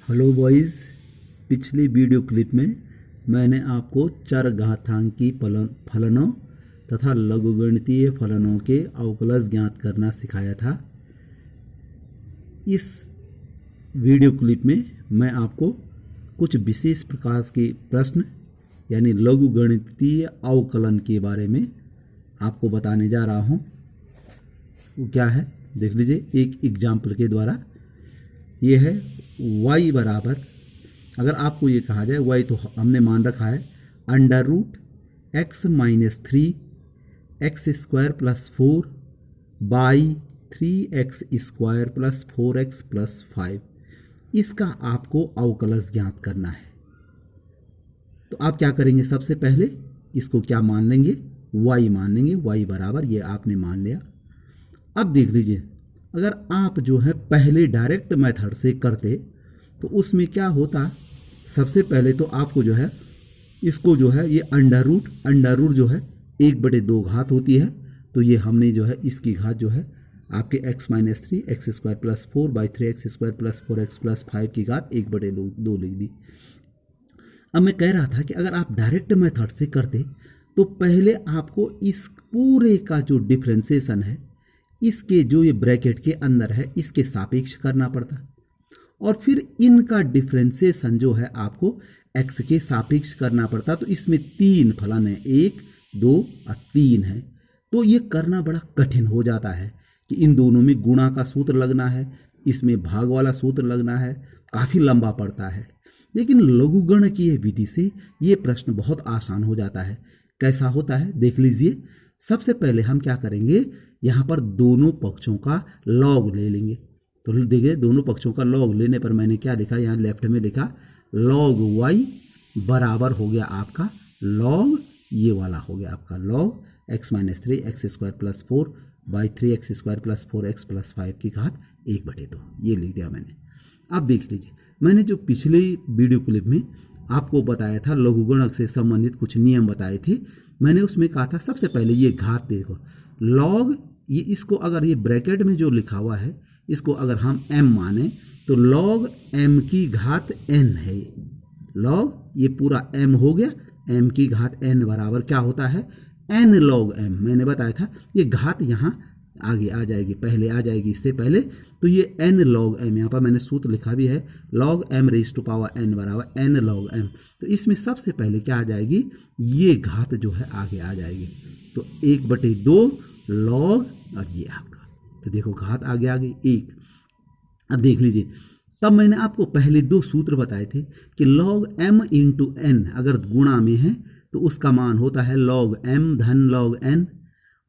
Hello boys. पिछली video clip में मैंने आपको चरघातांकी फलनों तथा लघुगणितीय फलनों के अवकलज ज्ञात करना सिखाया था। इस वीडियो क्लिप में मैं आपको कुछ विशेष प्रकार के प्रश्न यानी लघुगणितीय अवकलन के बारे में आपको बताने जा रहा हूँ। वो क्या है देख लीजिए एक एग्जाम्पल के द्वारा। ये है y बराबर, अगर आपको ये कहा जाए y तो हमने मान रखा है under root x minus 3 x square plus 4 by 3x square plus 4x plus 5। इसका आपको अवकलज ज्ञात करना है। तो आप क्या करेंगे, सबसे पहले इसको क्या मान लेंगे, y मान लेंगे। y बराबर ये आपने मान लिया। अब देख लीजिए, अगर आप जो है पहले डायरेक्ट मेथड से करते तो उसमें क्या होता, सबसे पहले तो आपको जो है इसको जो है ये अंडर रूट जो है 1/2 घात होती है, तो ये हमने जो है इसकी घात जो है आपके x minus 3 x square plus 4 by 3x square plus 4x plus 5 की घात 1/2 लिख दी। अब मैं कह रहा था कि अगर आप डायरेक्ट मेथड से करते तो पहले आपको इस पूरे का जो डिफ्रेंसिएशन है इसके जो ये ब्रैकेट के अंदर है इसके सापेक्ष करना पड़ता, और फिर इनका डिफ्रेंसिएशन जो है आपको x के सापेक्ष करना पड़ता। तो इसमें 3 फलन है, 1 2 और 3 है। तो ये करना बड़ा कठिन हो जाता है कि इन दोनों में गुणा का सूत्र लगना है, इसमें भाग वाला सूत्र लगना है, काफ़ी लंबा पड़ता है। लेकिन लघुगणकीय विधि से ये प्रश्न बहुत आसान हो जाता है। कैसा होता है देख लीजिए। सबसे पहले हम क्या करेंगे, यहाँ पर दोनों पक्षों का लॉग ले लेंगे। तो देखिए दोनों पक्षों का लॉग लेने पर मैंने क्या लिखा, यहाँ लेफ्ट में लिखा लॉग y बराबर हो गया आपका लॉग, ये वाला हो गया आपका log x minus 3 x square plus 4 by 3x square plus 4x plus 5 की घात 1/2, ये लिख दिया मैंने। अब देख लीजिए, मैंने जो पिछले वीडियो क्लिप में आपको बताया था लघुगणक से संबंधित कुछ नियम बताए थे। मैंने उसमें कहा था सबसे पहले ये घात देखो, लॉग ये इसको अगर ये ब्रैकेट में जो लिखा हुआ है इसको अगर हम m माने तो लॉग m की घात n है। लॉग ये पूरा m हो गया, m की घात n बराबर क्या होता है n लॉग m। मैंने बताया था ये घात यहाँ आगे आ जाएगी, पहले आ जाएगी इससे पहले। तो ये n लॉग m, यहाँ पर मैंने सूत्र लिखा भी है log m raise to power n बराबर n लॉग m। तो इसमें सबसे पहले क्या आ जाएगी, ये घात जो है आगे आ जाएगी। तो 1/2 लॉग और ये आपका, तो देखो घात आगे आ गई 1। अब देख लीजिए, तब मैंने आपको पहले 2 सूत्र बताए थे कि लॉग m इंटू n अगर गुणा में है तो उसका मान होता है लॉग m धन लॉग n,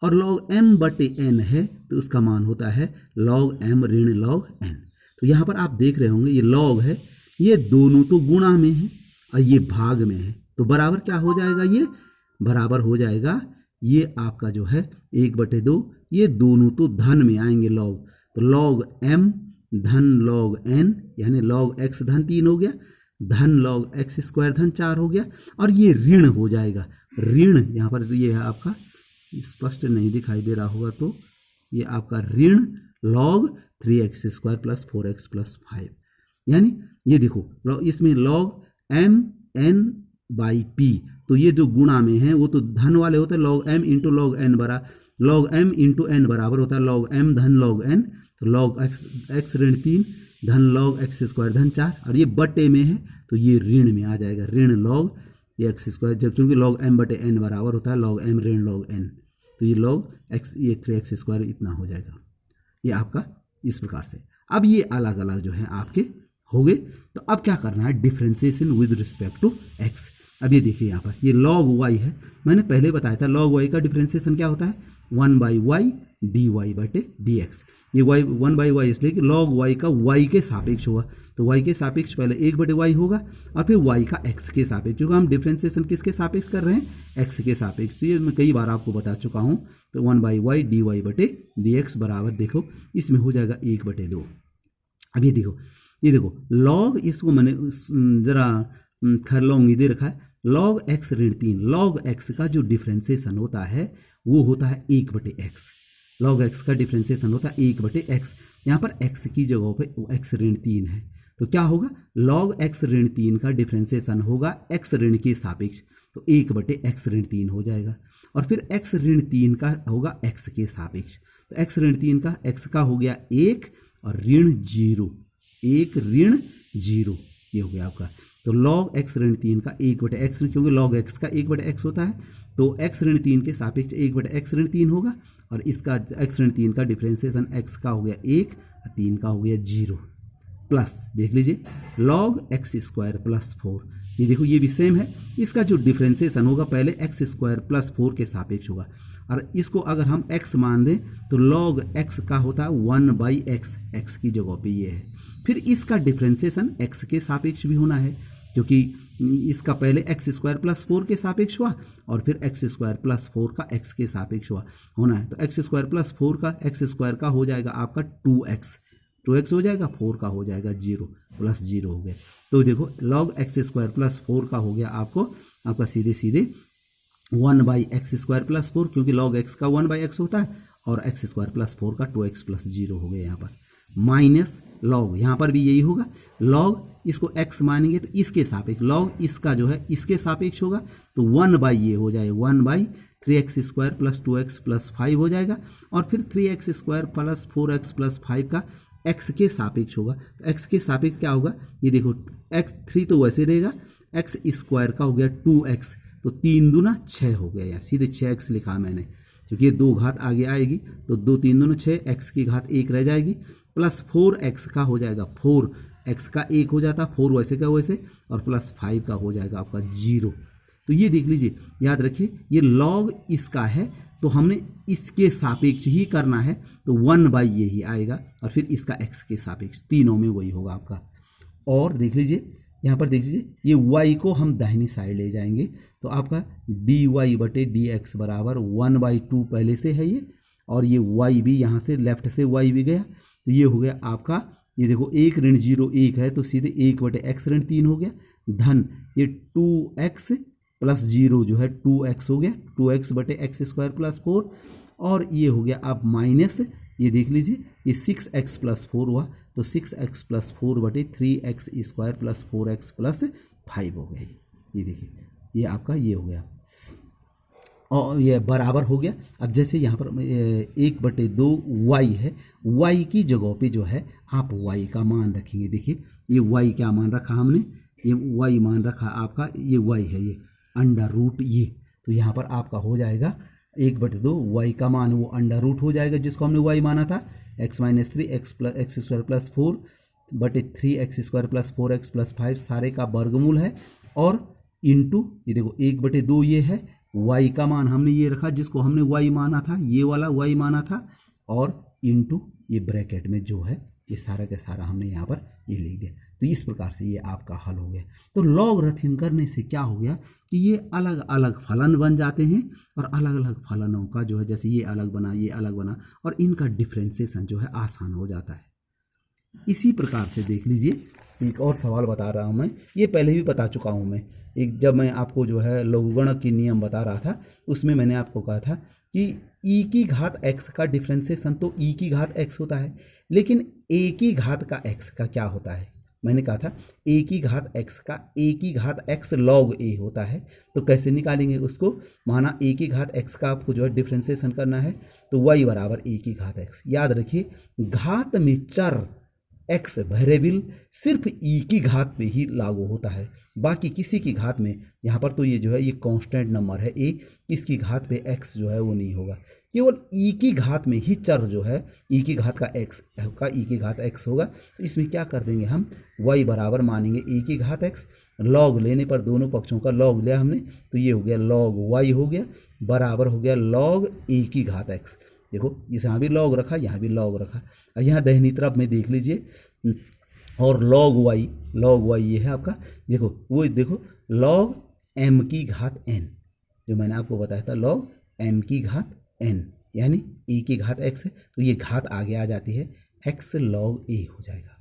और लॉग m/n है तो उसका मान होता है लॉग m ऋण लॉग n। तो यहाँ पर आप देख रहे होंगे ये लॉग है, ये दोनों तो गुणा में है और ये भाग में है, तो बराबर क्या हो जाएगा, ये बराबर हो जाएगा ये आपका जो है 1/2, ये दोनों तो धन में आएंगे लॉग। तो लॉग m धन लॉग n यानी लॉग x धन 3 हो गया, धन लॉग x स्क्वायर धन 4 हो गया, और ये ऋण हो जाएगा ऋण। यहाँ पर ये है आपका, स्पष्ट नहीं दिखाई दे रहा होगा तो ये आपका ऋण log 3x square plus 4x plus 5। यानी ये देखो इसमें log m n by p, तो ये जो गुणा में है वो तो धन वाले होते हैं, log m into log n log m into n बराबर होता है लॉग m धन लॉग n। तो लॉग x ऋण 3 धन लॉग x स्क्वायर धन 4, और ये बटे में है तो ये ऋण में आ जाएगा ऋण लॉग ये x स्क्वायर, जब क्योंकि लॉग m/n बराबर होता है लॉग m ऋण लॉग n। तो ये लॉग x ये 3x स्क्वायर इतना हो जाएगा, ये आपका इस प्रकार से। अब ये अलग अलग जो है आपके हो गए। तो अब क्या करना है, differentiation with respect to x। अब ये देखिए यहाँ पर ये log y है, मैंने पहले बताया था log y का डिफ्रेंसिएशन क्या होता है 1/y dy/dx। ये y 1/y इसलिए कि log y का y के सापेक्ष होगा, तो y के सापेक्ष पहले 1/y होगा और फिर y का x के सापेक्ष, क्योंकि हम डिफ्रेंसिएशन किसके सापेक्ष कर रहे हैं, x के सापेक्ष। तो ये मैं कई बार आपको बता चुका हूँ। तो 1/y dy/dx बराबर देखो इसमें हो जाएगा 1/2। अब ये देखो log, इसको मैंने जरा खरलोंगी दे रखा है लॉग x ऋण 3। लॉग x का जो डिफ्रेंसिएशन होता है वो होता है 1/x। लॉग x का डिफ्रेंसिएशन होता है 1/x। यहाँ पर x की जगह पे x ऋण 3 है, तो क्या होगा, log x ऋण 3 का डिफ्रेंसिएशन होगा x ऋण के सापेक्ष, तो 1/x ऋण 3 हो जाएगा। और फिर x ऋण 3 का होगा x के सापेक्ष, तो x ऋण 3 का x का हो गया 1 और ऋण 0, 1 ऋण 0, ये हो गया आपका। तो log x ऋण 3 का 1/x, क्योंकि log x का 1/x होता है, तो x ऋण 3 के सापेक्ष 1/x ऋण 3 होगा, और इसका x ऋण 3 का डिफ्रेंसिएशन x का हो गया 1 और 3 का हो गया 0, प्लस देख लीजिए log x स्क्वायर प्लस 4, ये देखो ये भी सेम है, इसका जो डिफ्रेंसिएशन होगा पहले x स्क्वायर प्लस 4 के सापेक्ष होगा, और इसको अगर हम x मान दें तो log x का होता है 1/x, x की जगह पे ये है। फिर इसका डिफ्रेंसिएशन x के सापेक्ष भी होना है, क्योंकि इसका पहले x स्क्वायर प्लस 4 के सापेक्ष हुआ और फिर x स्क्वायर प्लस 4 का x के सापेक्ष होना है। तो x स्क्वायर प्लस 4 का x स्क्वायर का हो जाएगा आपका 2x हो जाएगा, 4 का हो जाएगा 0, प्लस 0 हो गया। तो देखो log x स्क्वायर प्लस 4 का हो गया आपका सीधे सीधे 1/x स्क्वायर प्लस 4, क्योंकि log x का 1/x होता है, और x स्क्वायर प्लस 4 का 2x प्लस 0 हो गया यहाँ पर, माइनस log यहाँ पर भी यही होगा, log इसको x मानेंगे तो इसके सापेक्ष, log इसका जो है इसके सापेक्ष होगा, तो 1/ ये हो जाएगा 1/3x square plus 2x plus 5 हो जाएगा, और फिर 3x square plus 4x plus 5 का x के सापेक्ष होगा। तो x के सापेक्ष क्या होगा, ये देखो x3 तो वैसे रहेगा, x स्क्वायर का हो गया 2x, तो 3 दूना 6 हो गया, यार सीधे 6x लिखा मैंने, क्योंकि ये 2 घात आगे आएगी, तो 2 3 दूना 6, x की घात 1 रह जाएगी, प्लस 4x का हो जाएगा 4, x का 1 हो जाता 4 वैसे का वैसे, और प्लस 5 का हो जाएगा आपका 0। तो ये देख लीजिए, याद रखिए ये log इसका है, तो हमने इसके सापेक्ष ही करना है, तो 1/ यही आएगा, और फिर इसका x के सापेक्ष, तीनों में वही होगा आपका। और देख लीजिए यहाँ पर देख लीजिए, ये y को हम दाहिनी साइड ले जाएंगे, तो आपका dy/dx बराबर 1/2 पहले से है ये, और ये y भी यहाँ से लेफ्ट से y भी गया, तो ये हो गया आपका, ये देखो 1 ऋण 0 1 है, तो सीधे 1/x ऋण 3 हो गया, धन ये 2x प्लस 0 जो है 2x हो गया, 2x/x स्क्वायर प्लस 4, और ये हो गया अब माइनस, ये देख लीजिए ये 6x प्लस 4 हुआ, तो 6x plus 4/3x square plus 4x plus 5 हो गया। ये देखिए ये आपका ये हो गया, और ये बराबर हो गया। अब जैसे यहाँ पर 1/2 y है, y की जगह पे जो है आप y का मान रखेंगे। देखिए ये y क्या मान रखा हमने, ये y मान रखा आपका, ये y है ये √, ये तो यहाँ पर आपका हो जाएगा 1/2 y का मान वो √ हो जाएगा, जिसको हमने y माना था, x - 3 x square plus 4/3x square plus 4x plus 5 सारे का वर्गमूल है, और इंटू ये देखो 1/2 ये है, y का मान हमने ये रखा जिसको हमने y माना था, ये वाला y माना था, और इंटू ये ब्रैकेट में जो है ये सारा का सारा हमने यहाँ पर ये लिख दिया। तो इस प्रकार से ये आपका हल हो गया। तो लॉगरिथम करने से क्या हो गया कि ये अलग अलग फलन बन जाते हैं, और अलग अलग फलनों का जो है जैसे ये अलग बना ये अलग बना, और इनका डिफ्रेंसिएशन जो है आसान हो जाता है। इसी प्रकार से देख लीजिए, एक और सवाल बता रहा हूँ मैं, ये पहले भी बता चुका हूँ मैं, एक जब मैं आपको जो है लघुगणक की नियम बता रहा था उसमें मैंने आपको कहा था कि e की घात x का डिफ्रेंसिएशन तो e की घात x होता है, लेकिन a की घात का x का क्या होता है। मैंने कहा था a की घात x का a की घात x log a होता है। तो कैसे निकालेंगे उसको, माना a की घात x का आपको जो है डिफ्रेंसिएशन करना है, तो y बराबर a की घात x। याद रखिए घात में चर x वेरिएबल सिर्फ e की घात पे ही लागू होता है, बाकी किसी की घात में, यहाँ पर तो ये जो है ये कांस्टेंट नंबर है a, इसकी घात पे x जो है वो नहीं होगा, केवल e की घात में ही चर जो है e की घात का x का e की घात x होगा। तो इसमें क्या कर देंगे हम, y बराबर मानेंगे a की घात x, log लेने पर दोनों पक्षों का log लिया हमने, तो ये हो गया log y हो गया, बराबर हो गया log a की घात x। देखो यहाँ भी log रखा, यहाँ भी log रखा, और यहाँ दाहिनी तरफ में देख लीजिए, और log y ये है आपका, देखो वो देखो log m की घात n, जो मैंने आपको बताया था log m की घात n, यानी e की घात x है, तो ये घात आगे आ जाती है, x log a हो जाएगा।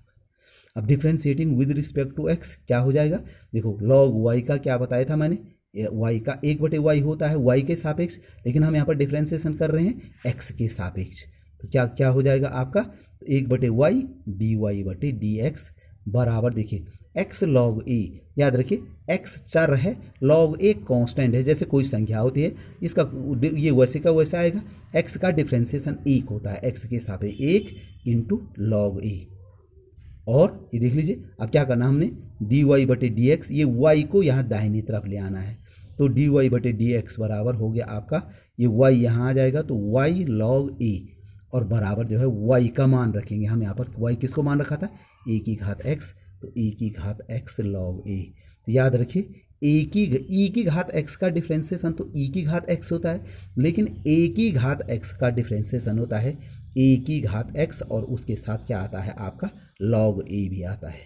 अब differentiating with respect to x क्या हो जाएगा, देखो log y का क्या बताया था मैंने, y का 1/y होता है y के सापेक्ष, लेकिन हम यहाँ पर डिफ्रेंशिएशन कर रहे हैं x के सापेक्ष, तो क्या क्या हो जाएगा आपका 1/y dy/dx बराबर देखिए x log a, याद रखिए x चर है, log a कांस्टेंट है। जैसे कोई संख्या होती है इसका ये वैसे का वैसा आएगा, x का डिफ्रेंसिएशन 1 होता है, x के सापेक्ष 1 इंटू log a। और ये देख लीजिए अब क्या करना हमने, dy बटे dx, ये y को यहाँ दाहिनी तरफ ले आना है, तो dy बटे dx बराबर हो गया आपका, ये y यहाँ आ जाएगा तो y log a, और बराबर जो है y का मान रखेंगे हम यहाँ पर। y किसको मान रखा था, a की घात x, तो a की घात x log a। तो याद रखिए e की घात x का डिफ्रेंसिएशन तो e की घात x होता है, लेकिन a की घात x का डिफ्रेंसिएशन होता है a की घात x, और उसके साथ क्या आता है आपका log a भी आता है।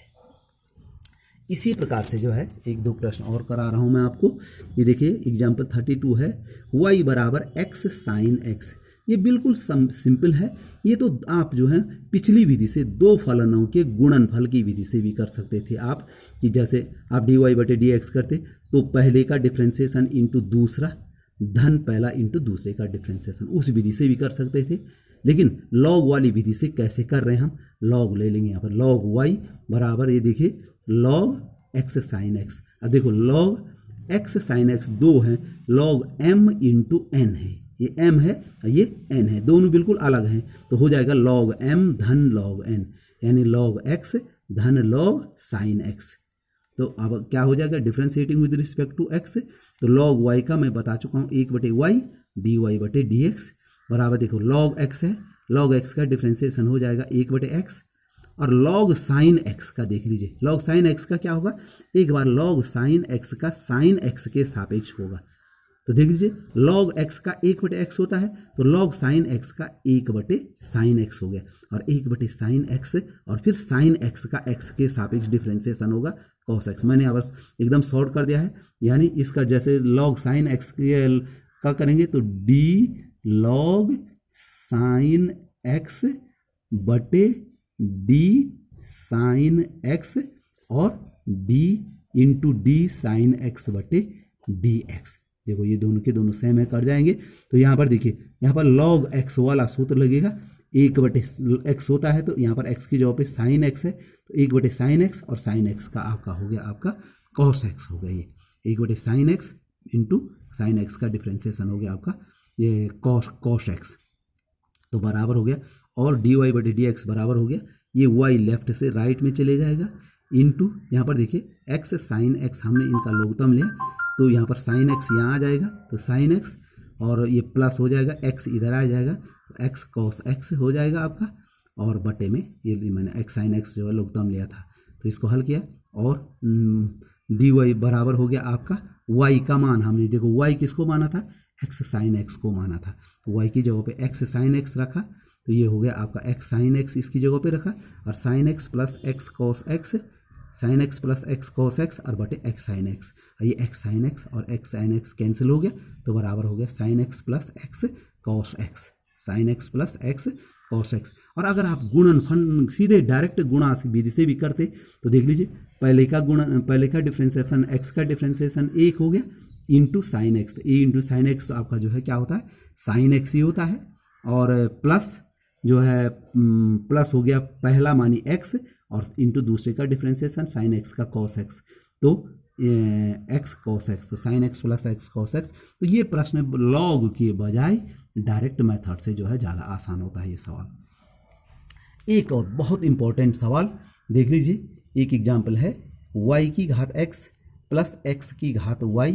इसी प्रकार से जो है एक दो प्रश्न और करा रहा हूं मैं आपको। ये देखिए एग्जाम्पल 32 है, y बराबर x साइन x। ये बिल्कुल सिंपल है, ये तो आप जो है पिछली विधि से दो फलनों के गुणनफल की विधि से भी कर सकते थे आप, कि जैसे आप dy बटे dx करते तो पहले का डिफ्रेंसिएशन इंटू दूसरा धन पहला इंटू दूसरे का डिफ्रेंसिएशन, उस विधि से भी कर सकते थे। लेकिन लॉग वाली विधि से कैसे कर रहे हैं हम, लॉग ले लेंगे यहाँ पर, लॉग y बराबर ये देखिए लॉग x साइन x। अब देखो लॉग x साइन x दो है, लॉग m इंटू n है, ये m है ये n है, दोनों बिल्कुल अलग हैं, तो हो जाएगा log m धन log n, यानी log x धन log साइन x। तो अब क्या हो जाएगा, differentiating with respect to x, तो log y का मैं बता चुका हूँ 1 बटे y dy बटे dx बराबर देखो log x है, log x का डिफ्रेंशिएशन हो जाएगा 1 बटे x, और log साइन x का देख लीजिए, log साइन x का क्या होगा, एक बार log साइन x का साइन x के सापेक्ष होगा, तो देख लीजिए log x का 1 बटे x होता है, तो log साइन x का 1 बटे साइन x हो गया, और 1 बटे साइन x और फिर साइन x का x के सापेक्ष डिफ्रेंशिएशन होगा cos x। मैंने यहाँ बस एकदम शॉर्ट कर दिया है, यानी इसका जैसे log साइन x का करेंगे तो d log साइन x बटे d साइन x और d into d sine x बटे dx। देखो ये दोनों के दोनों सेम है, कर जाएंगे, तो यहाँ पर देखिए यहाँ पर log x वाला सूत्र लगेगा, 1 बटे x होता है तो यहाँ पर x की जगह पे साइन x है, तो 1 बटे साइन x और साइन x का आपका हो गया आपका cos x हो गया, ये 1 बटे sine x into sine x का डिफ्रेंसिएशन हो गया आपका ये cos x, तो बराबर हो गया, और dy बटे dx बराबर हो गया, ये y लेफ्ट से राइट में चले जाएगा इंटू यहाँ पर देखिए x साइन x, हमने इनका लघुत्तम लिया तो यहाँ पर साइन x यहाँ आ जाएगा, तो साइन x और ये प्लस हो जाएगा, x इधर आ जाएगा, तो x cos x हो जाएगा आपका, और बटे में ये मैंने x साइन x जो है लघुत्तम लिया था तो इसको हल किया, और dy बराबर हो गया आपका y का मान, हमने देखो y किसको माना था, x साइन x को माना था, तो y की जगह पे x साइन x रखा, तो ये हो गया आपका x साइन x इसकी जगह पे रखा, और sine x plus x cos x, sine x plus x cos x और बटे x साइन x, ये x साइन x और x साइन x कैंसिल हो गया, तो बराबर हो गया sine x plus x cos x, sine x plus x cos x। और अगर आप गुणनफल सीधे डायरेक्ट गुणा विधि से भी करते तो देख लीजिए पहले का डिफ्रेंसिएशन x का डिफ्रेंसिएशन 1 हो गया इंटू साइन x, तो a इंटू साइन x तो आपका जो है क्या होता है साइन x ही होता है, और प्लस जो है प्लस हो गया पहला मानी x और इंटू दूसरे का डिफ्रेंसिएशन साइन x का cos x, तो x cos x, तो sine x plus x cos x। तो ये प्रश्न लॉग के बजाय डायरेक्ट मेथड से जो है ज़्यादा आसान होता है ये सवाल। एक और बहुत इंपॉर्टेंट सवाल देख लीजिए, एक एग्जाम्पल है y की घात x प्लस x की घात y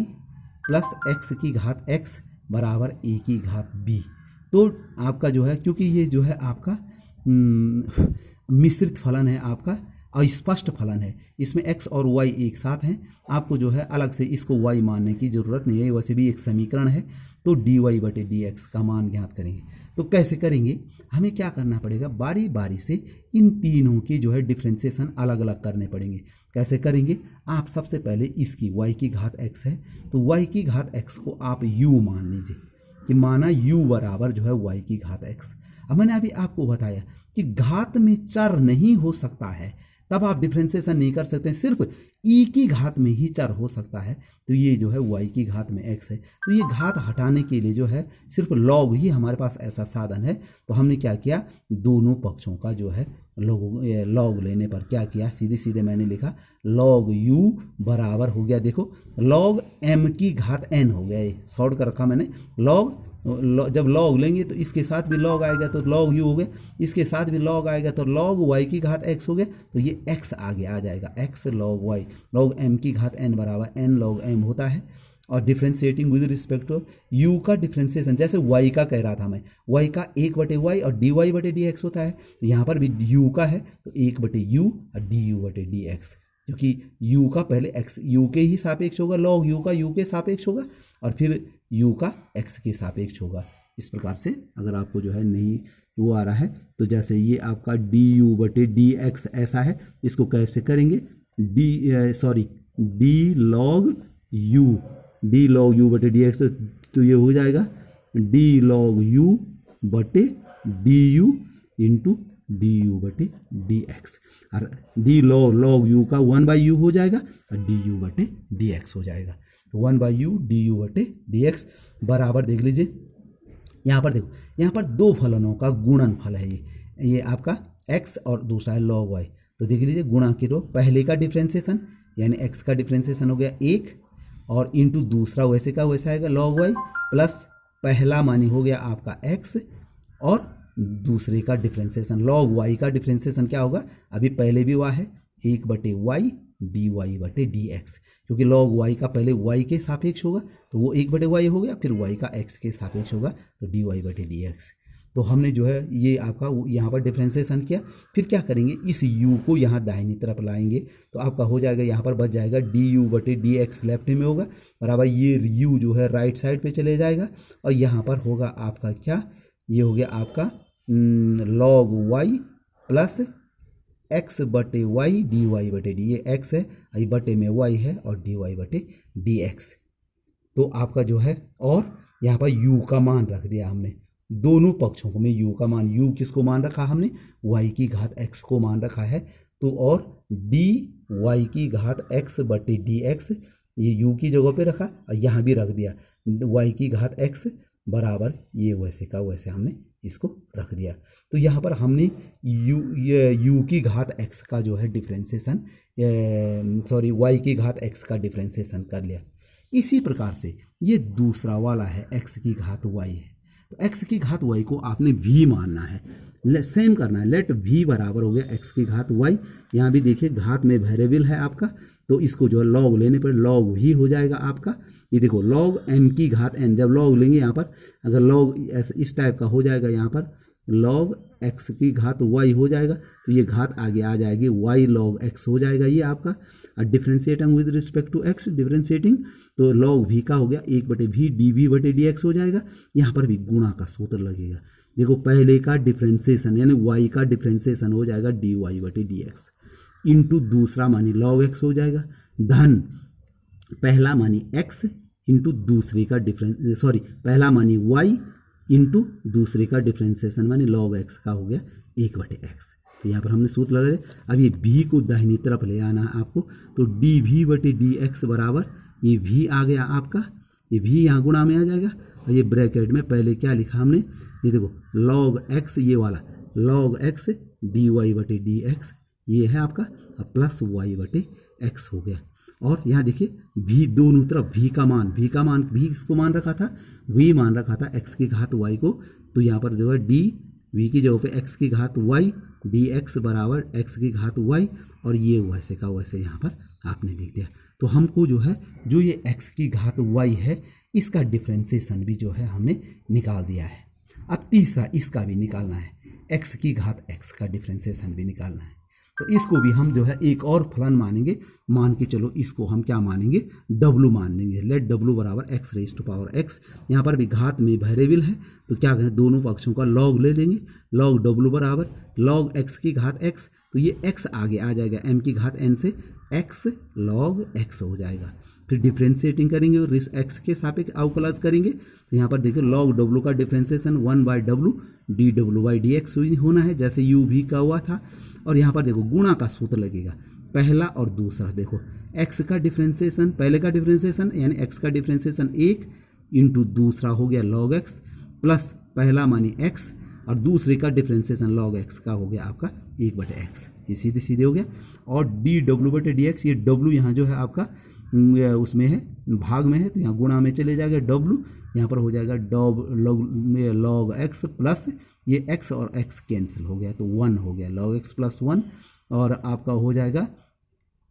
प्लस x की घात x बराबर a की घात b। तो आपका जो है, क्योंकि ये जो है आपका मिश्रित फलन है, आपका अस्पष्ट फलन है, इसमें x और y एक साथ हैं, आपको जो है अलग से इसको y मानने की ज़रूरत नहीं है, वैसे भी एक समीकरण है, तो dy बटे dx का मान ज्ञात करेंगे। तो कैसे करेंगे, हमें क्या करना पड़ेगा, बारी बारी से इन तीनों की जो है डिफ्रेंसिएशन अलग अलग करने पड़ेंगे। कैसे करेंगे, आप सबसे पहले इसकी y की घात x है तो y की घात x को आप u मान लीजिए, कि माना u बराबर जो है y की घात x। अब मैंने अभी आपको बताया कि घात में चर नहीं हो सकता है, तब आप डिफ्रेंसिएशन नहीं कर सकते, सिर्फ ई की घात में ही चर हो सकता है। तो ये जो है वाई की घात में एक्स है, तो ये घात हटाने के लिए जो है सिर्फ लॉग ही हमारे पास ऐसा साधन है। तो हमने क्या किया, दोनों पक्षों का जो है लॉग लेने पर क्या किया, सीधे सीधे मैंने लिखा लॉग यू बराबर हो गया, देखो लॉग एम की घात एन हो गया, ये शॉर्ट कर रखा मैंने। जब लॉग लेंगे तो इसके साथ भी लॉग आएगा तो लॉग यू हो गया, इसके साथ भी लॉग आएगा तो लॉग वाई की घात एक्स हो गया, तो ये एक्स आगे आ जाएगा, x log y, log m की घात एन बराबर एन लॉग एम होता है। और differentiating with respect to u का डिफ्रेंशिएशन, जैसे वाई का कह रहा था मैं, वाई का 1/y और dy बटे डी एक्स होता है, तो यहाँ पर भी यू का है तो 1/u और du बटे डी एक्स, क्योंकि u का पहले x u के ही सापेक्ष होगा, log u का u के सापेक्ष होगा और फिर u का x के सापेक्ष होगा। इस प्रकार से अगर आपको जो है नहीं वो आ रहा है तो जैसे ये आपका du बटे डी एक्स ऐसा है, इसको कैसे करेंगे, d log u बटे डी एक्स, तो ये हो जाएगा d log u बटे du इंटू du बटे डी एक्स, और d log u का 1/u हो जाएगा और du बटे डी एक्स हो जाएगा। तो 1/u du बटे डी एक्स बराबर, देख लीजिए यहाँ पर, देखो यहाँ पर दो फलनों का गुणन फल है, ये आपका x और दूसरा है log y। तो देख लीजिए गुणा की रो, पहले का डिफ्रेंसिएशन यानी x का डिफ्रेंसिएशन हो गया 1 और इंटू दूसरा वैसे का वैसा आएगा log y, प्लस पहला मानी हो गया आपका x और दूसरे का डिफ्रेंसिएशन log y का डिफ्रेंसिएशन क्या होगा, अभी पहले भी हुआ है 1/y dy बटे डी एक्स, क्योंकि log y का पहले y के सापेक्ष होगा तो वो 1/y हो गया, फिर y का x के सापेक्ष होगा तो dy बटे डी एक्स। तो हमने जो है ये आपका यहाँ पर डिफ्रेंसिएशन किया, फिर क्या करेंगे, इस u को यहाँ दाहिनी तरफ लाएंगे तो आपका हो जाएगा, यहाँ पर बच जाएगा du बटे डी एक्स लेफ्ट में होगा बराबर, ये u जो है राइट साइड पे चले जाएगा और यहाँ पर होगा आपका क्या, ये हो गया आपका log y प्लस x बटे वाई dy बटे डी, ये x है, ये बटे में y है और dy बटे डी एक्स। तो आपका जो है, और यहाँ पर u का मान रख दिया हमने, दोनों पक्षों को में u का मान, u किसको मान रखा हमने, y की घात x को मान रखा है, तो और dy की घात x बटे डी एक्स, ये u की जगह पे रखा और यहाँ भी रख दिया y की घात x बराबर, ये वैसे का वैसे हमने इसको रख दिया। तो यहाँ पर हमने u की घात x का जो है डिफ्रेंसिएशन, y की घात x का डिफ्रेंसिएशन कर लिया। इसी प्रकार से ये दूसरा वाला है x की घात y है, तो x की घात y को आपने v मानना है, सेम करना है, लेट v बराबर हो गया x की घात y। यहाँ भी देखिए घात में वेरिएबल है आपका, तो इसको जो है log लेने पर log v हो जाएगा आपका, ये देखो log m की घात n, जब log लेंगे यहाँ पर, अगर log इस टाइप का हो जाएगा, यहाँ पर log x की घात y हो जाएगा, तो ये घात आगे आ जाएगी y log x हो जाएगा ये आपका, और differentiating with respect to x, differentiating तो log v का हो गया 1/v dv बटे डी एक्स हो जाएगा। यहाँ पर भी गुणा का सूत्र लगेगा, देखो पहले का डिफ्रेंशिएशन यानी y का डिफ्रेंशिएशन हो जाएगा dy बटे डी एक्स, इंटू दूसरा मानी log x हो जाएगा, धन पहला मानी x इंटू दूसरे का पहला मानी y इंटू दूसरे का डिफ्रेंसिएशन मानी log x का हो गया 1/x। तो यहाँ पर हमने सूत्र लगा दिया। अब ये v को दाहिनी तरफ ले आना है आपको, तो dv बटे डी एक्स बराबर, ये v आ गया आपका, ये v यहाँ गुणा में आ जाएगा और ये ब्रैकेट में पहले क्या लिखा हमने, ये देखो log x, ये वाला log x dy बटे डी एक्स, ये है आपका, प्लस y बटे x हो गया। और यहाँ देखिए v दोनों तरफ v का मान v किसको मान रखा था, v मान रखा था x की घात y को, तो यहाँ पर जो है d v की जगह पे x की घात y डी एक्स बराबर x की घात y, और ये वैसे का वैसे यहाँ पर आपने लिख दिया। तो हमको जो है जो ये x की घात y है इसका डिफ्रेंसिएशन भी जो है हमने निकाल दिया है। अब तीसरा इसका भी निकालना है, x की घात x का डिफ्रेंसिएशन भी निकालना है, तो इसको भी हम जो है एक और फलन मानेंगे, मान के चलो इसको हम क्या मानेंगे, w मान लेंगे, लेट w बराबर x raise to power x। यहाँ पर भी घात में वेरिएबल है तो क्या करें, दोनों पक्षों का log ले लेंगे, log w बराबर log x की घात x, तो ये x आगे आ जाएगा m की घात n से, x log x हो जाएगा। फिर डिफ्रेंशिएटिंग करेंगे और x के सापेक्ष अवकलज करेंगे, तो यहाँ पर देखिए log w का डिफ्रेंशिएशन 1/w dw/dx होना है, जैसे u v का हुआ था। और यहाँ पर देखो गुणा का सूत्र लगेगा, पहला और दूसरा। देखो x का डिफ्रेंसिएशन, पहले का डिफ्रेंसिएशन यानी x का डिफ्रेंसिएशन 1 इंटू दूसरा हो गया log x प्लस पहला मानी x और दूसरे का डिफ्रेंसिएशन log x का हो गया आपका 1/x, ये सीधे सीधे हो गया। और dw/dx, ये w यहाँ जो है आपका उसमें है, भाग में है, तो यहाँ गुणा में चले जाएगा w, यहाँ पर हो जाएगा log x प्लस ये x और x कैंसिल हो गया तो 1 हो गया, log x प्लस 1 और आपका हो जाएगा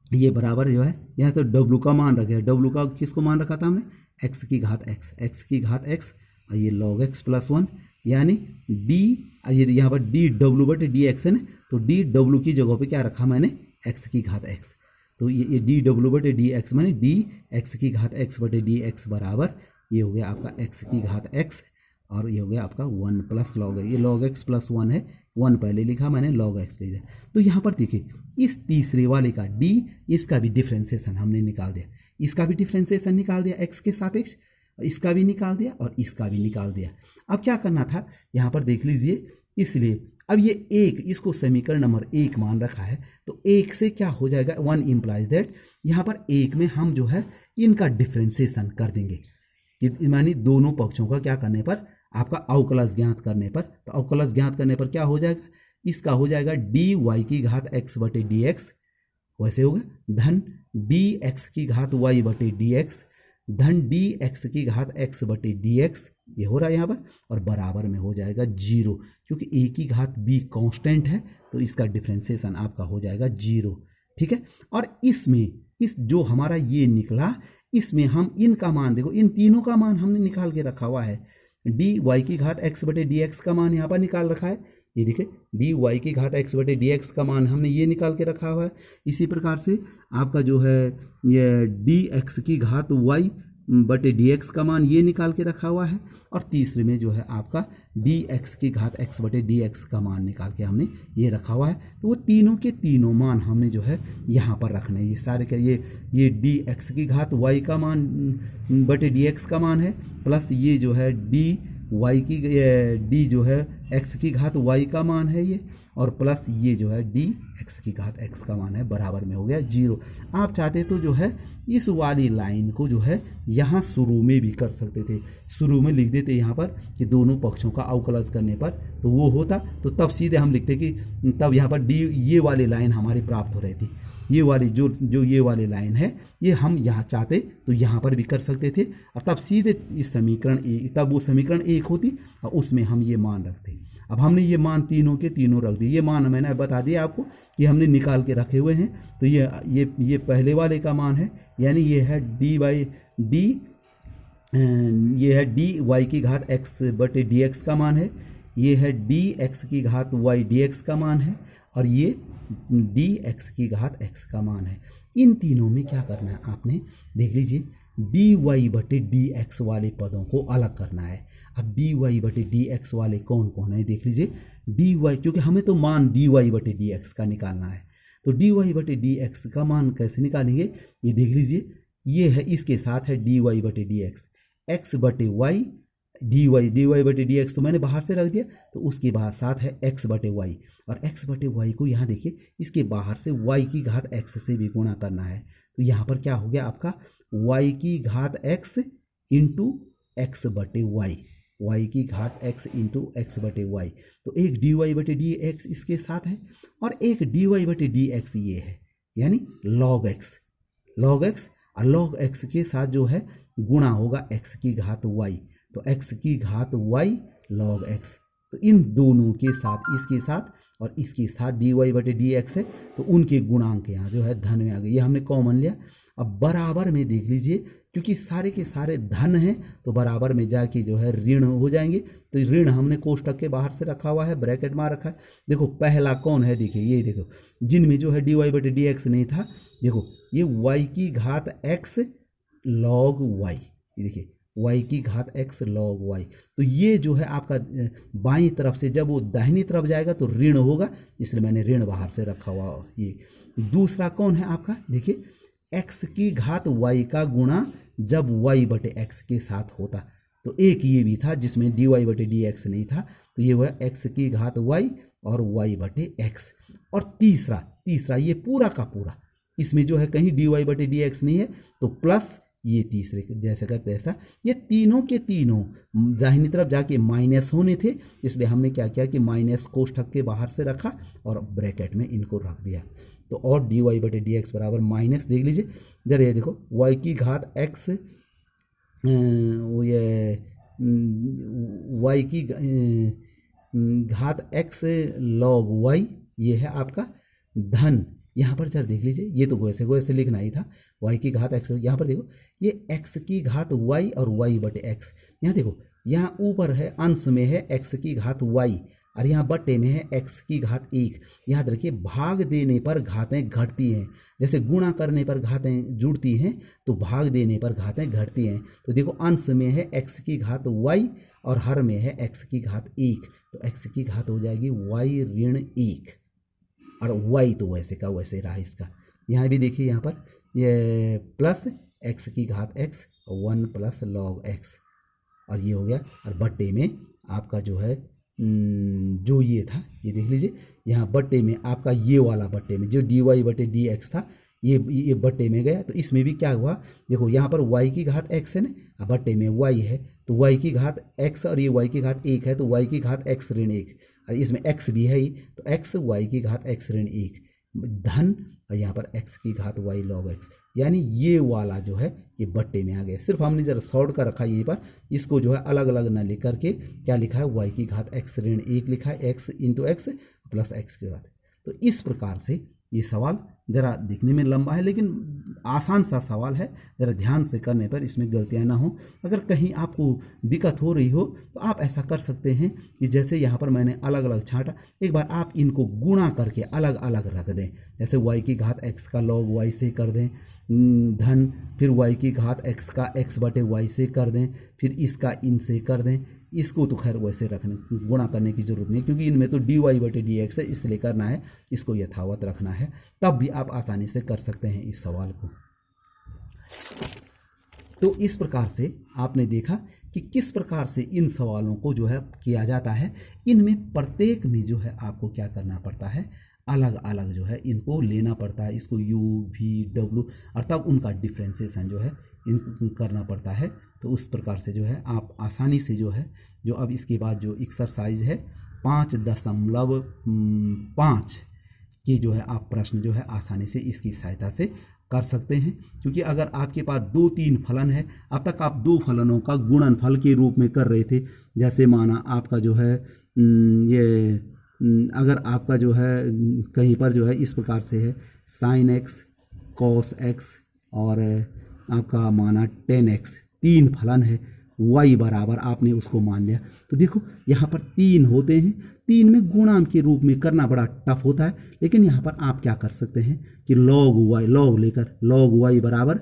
ये बराबर जो है, यहाँ तो w का मान रखा है, w का किसको मान रखा था हमने, x की घात x और ये log x प्लस 1 यानी d, ये यहाँ पर dw/dx है ना, तो dw की जगह पे क्या रखा मैंने, x की घात x, तो ये dw/dx माने dx की घात x/dx बराबर ये हो गया आपका x की घात x और ये हो गया आपका 1 प्लस log, ये log x प्लस 1 है, 1 पहले लिखा मैंने, log x ले दिया। तो यहाँ पर देखिए इस तीसरे वाले का d, इसका भी डिफ्रेंसिएशन हमने निकाल दिया, इसका भी डिफ्रेंसिएशन निकाल दिया x के सापेक्ष, इसका भी निकाल दिया और इसका भी निकाल दिया। अब क्या करना था यहाँ पर देख लीजिए, इसलिए अब ये एक, इसको समीकरण नंबर 1 मान रखा है, तो 1 से क्या हो जाएगा, 1 इम्प्लाइज दैट यहाँ पर 1 में हम जो है इनका डिफ्रेंसिएशन कर देंगे, मानी दोनों पक्षों का क्या करने पर, आपका अवकलज ज्ञात करने पर, तो अवकलज ज्ञात करने पर क्या हो जाएगा, इसका हो जाएगा dy की घात x/dx, वैसे होगा धन dx की घात y/dx धन dx की घात x/dx, ये हो रहा है यहाँ पर, और बराबर में हो जाएगा 0, क्योंकि a की घात b कांस्टेंट है तो इसका डिफ्रेंसिएशन आपका हो जाएगा 0, ठीक है। और इसमें इस जो हमारा ये निकला, इसमें हम इनका मान देखो, इन तीनों का मान हमने निकाल के रखा हुआ है, dy की घात x/dx का मान यहाँ पर निकाल रखा है, ये देखिए dy की घात x/dx का मान हमने ये निकाल के रखा हुआ है। इसी प्रकार से आपका जो है ये dx की घात y/dx का मान ये निकाल के रखा हुआ है, और तीसरे में जो है आपका dx की घात x/dx का मान निकाल के हमने ये रखा हुआ है। तो वो तीनों के तीनों मान हमने जो है यहाँ पर रखने हैं, ये सारे का ये dx की घात y का मान dx का मान है, प्लस ये जो है d जो है x की घात y का मान है ये, और प्लस ये जो है dx की घात x का मान है, बराबर में हो गया 0। आप चाहते तो जो है इस वाली लाइन को जो है यहाँ शुरू में भी कर सकते थे, शुरू में लिख देते यहाँ पर कि दोनों पक्षों का अवकलज करने पर तो वो होता, तो तब सीधे हम लिखते कि तब यहाँ पर ये वाली लाइन हमारी प्राप्त हो रही थी, ये वाली जो ये वाली लाइन है ये हम यहाँ चाहते तो यहाँ पर भी कर सकते थे, और तब सीधे इस समीकरण तब वो समीकरण 1 होती और उसमें हम ये मान रखते। अब हमने ये मान तीनों के तीनों रख दिए, ये मान मैंने बता दिया आपको कि हमने निकाल के रखे हुए हैं। तो ये पहले वाले का मान है, यानी ये है ये है dy की घात x/dx का मान है, ये है dx की घात y dx का मान है, और ये dx की घात x का मान है। इन तीनों में क्या करना है आपने देख लीजिए, dy/dx वाले पदों को अलग करना है। अब dy/dx वाले कौन कौन है देख लीजिए, dy, क्योंकि हमें तो मान dy/dx का निकालना है, तो dy/dx का मान कैसे निकालेंगे ये देख लीजिए, ये है इसके साथ है dy/dx, x/y dy/dx तो मैंने बाहर से रख दिया, तो उसके बाद साथ है x/y, और x/y को यहाँ देखिए इसके बाहर से y की घात x से भी गुणा करना है, तो यहाँ पर क्या हो गया आपका y की घात x इंटू x/y, y की घात x इंटू x/y, तो एक dy/dx इसके साथ है और एक dy/dx ये है, यानी log x और log x के साथ जो है गुणा होगा x की घात y, तो x की घात y log x, तो इन दोनों के साथ इसके साथ और इसके साथ dy/dx है, तो उनके गुणांक यहाँ जो है धन में आ गए, ये हमने कॉमन लिया। अब बराबर में देख लीजिए, क्योंकि सारे के सारे धन हैं तो बराबर में जाके जो है ऋण हो जाएंगे, तो ऋण हमने कोष्टक के बाहर से रखा हुआ है, ब्रैकेट में रखा है। देखो पहला कौन है, देखिए ये देखो जिनमें जो है dy/dx नहीं था, देखो ये y की घात x log y, ये देखिए y की घात x log y, तो ये जो है आपका बाईं तरफ से जब वो दाहिनी तरफ जाएगा तो ऋण होगा, इसलिए मैंने ऋण बाहर से रखा हुआ। ये दूसरा कौन है आपका, देखिए x की घात y का गुणा जब y/x के साथ होता, तो एक ये भी था जिसमें dy/dx नहीं था, तो ये हुआ x की घात y और वाई बटे एक्स। और तीसरा ये पूरा का पूरा, इसमें जो है कहीं डी वाई बटे डी एक्स नहीं है, तो प्लस ये तीसरे जैसे का तैसा, ये तीनों के तीनों दाहिनी तरफ जाके माइनस होने थे, इसलिए हमने क्या किया कि माइनस कोष्ठक के बाहर से रखा और ब्रैकेट में इनको रख दिया। तो और डी वाई बटे डी एक्स बराबर माइनस, देख लीजिए जरा ये देखो, वाई की घात एक्स, ये वाई की घात एक्स लॉग वाई, ये है आपका धन। यहाँ पर जरा देख लीजिए, ये तो वैसे लिखना ही था, y की घात x। यहाँ पर देखो ये x की घात y और y बटे x। यहाँ देखो, यहाँ ऊपर है अंश में है x की घात y और यहाँ बटे में है x की घात 1। याद रखिए भाग देने पर घातें घटती हैं, जैसे गुणा करने पर घातें जुड़ती हैं तो भाग देने पर घातें घटती हैं। तो देखो अंश में है x की घात y और हर में है x की घात 1, तो x की घात हो जाएगी y ऋण 1 और y तो वैसे का वैसे रहा इसका। यहाँ भी देखिए, यहाँ पर ये प्लस x की घात x 1 प्लस लॉग x और ये हो गया, और बट्टे में आपका जो है जो ये था, ये देख लीजिए यहाँ बट्टे में आपका ये वाला बट्टे में जो डी वाई बटे डी एक्स था, ये बट्टे में गया। तो इसमें भी क्या हुआ, देखो यहाँ पर y की घात x है ना, बट्टे में y है, तो y की घात x और ये y की घात 1 है, तो y की घात x ऋण 1 और इसमें x भी है ही, तो x y की घात x ऋण 1 धन, और यहाँ पर x की घात y लॉग x, यानी ये वाला जो है ये बट्टे में आ गया। सिर्फ हमने जरा शॉर्ट कर रखा यहीं पर, इसको जो है अलग अलग ना लिख करके क्या लिखा है, y की घात x ऋण 1 लिखा है, x into x plus x की घात। तो इस प्रकार से ये सवाल ज़रा दिखने में लंबा है लेकिन आसान सा सवाल है, ज़रा ध्यान से करने पर इसमें गलतियां ना हो। अगर कहीं आपको दिक्कत हो रही हो तो आप ऐसा कर सकते हैं कि जैसे यहाँ पर मैंने अलग अलग छांटा, एक बार आप इनको गुणा करके अलग अलग रख दें। जैसे y की घात x का लॉग y से कर दें धन, फिर y की घात x का x बटे y से कर दें, फिर इसका इन से कर दें। इसको तो खैर वैसे रखने गुणा करने की जरूरत नहीं, क्योंकि इनमें तो डी वाई बटे डी एक्स है, इसलिए करना है, इसको यथावत रखना है, तब भी आप आसानी से कर सकते हैं इस सवाल को। तो इस प्रकार से आपने देखा कि किस प्रकार से इन सवालों को जो है किया जाता है। इनमें प्रत्येक में जो है आपको क्या करना पड़ता है, अलग अलग जो है इनको लेना पड़ता है, इसको u v w और तब उनका डिफ्रेंसिएशन जो है इनको करना पड़ता है। तो उस प्रकार से जो है आप आसानी से जो है, जो अब इसके बाद जो एक्सरसाइज है 5.5 की जो है आप प्रश्न जो है आसानी से इसकी सहायता से कर सकते हैं। क्योंकि अगर आपके पास 2-3 फलन है, अब तक आप 2 फलनों का गुणनफल के रूप में कर रहे थे, जैसे माना आपका जो है ये अगर आपका जो है कहीं पर जो है इस प्रकार से है साइन एक्स कॉस एक्स और आपका माना 10x, 3 फलन है, y बराबर आपने उसको मान लिया। तो देखो यहाँ पर 3 होते हैं, 3 में गुणांक के रूप में करना बड़ा टफ होता है, लेकिन यहाँ पर आप क्या कर सकते हैं कि लॉग लेकर लॉग y बराबर,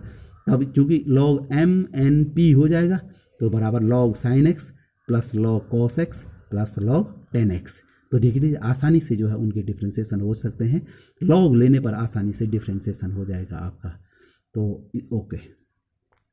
तब चूँकि लॉग m(n)p हो जाएगा तो बराबर log sine x plus log cos x plus log 10x। तो देख लीजिए आसानी से जो है उनके डिफ्रेंसिएशन हो सकते हैं, लॉग लेने पर आसानी से डिफ्रेंसिएशन हो जाएगा आपका। तो ओके।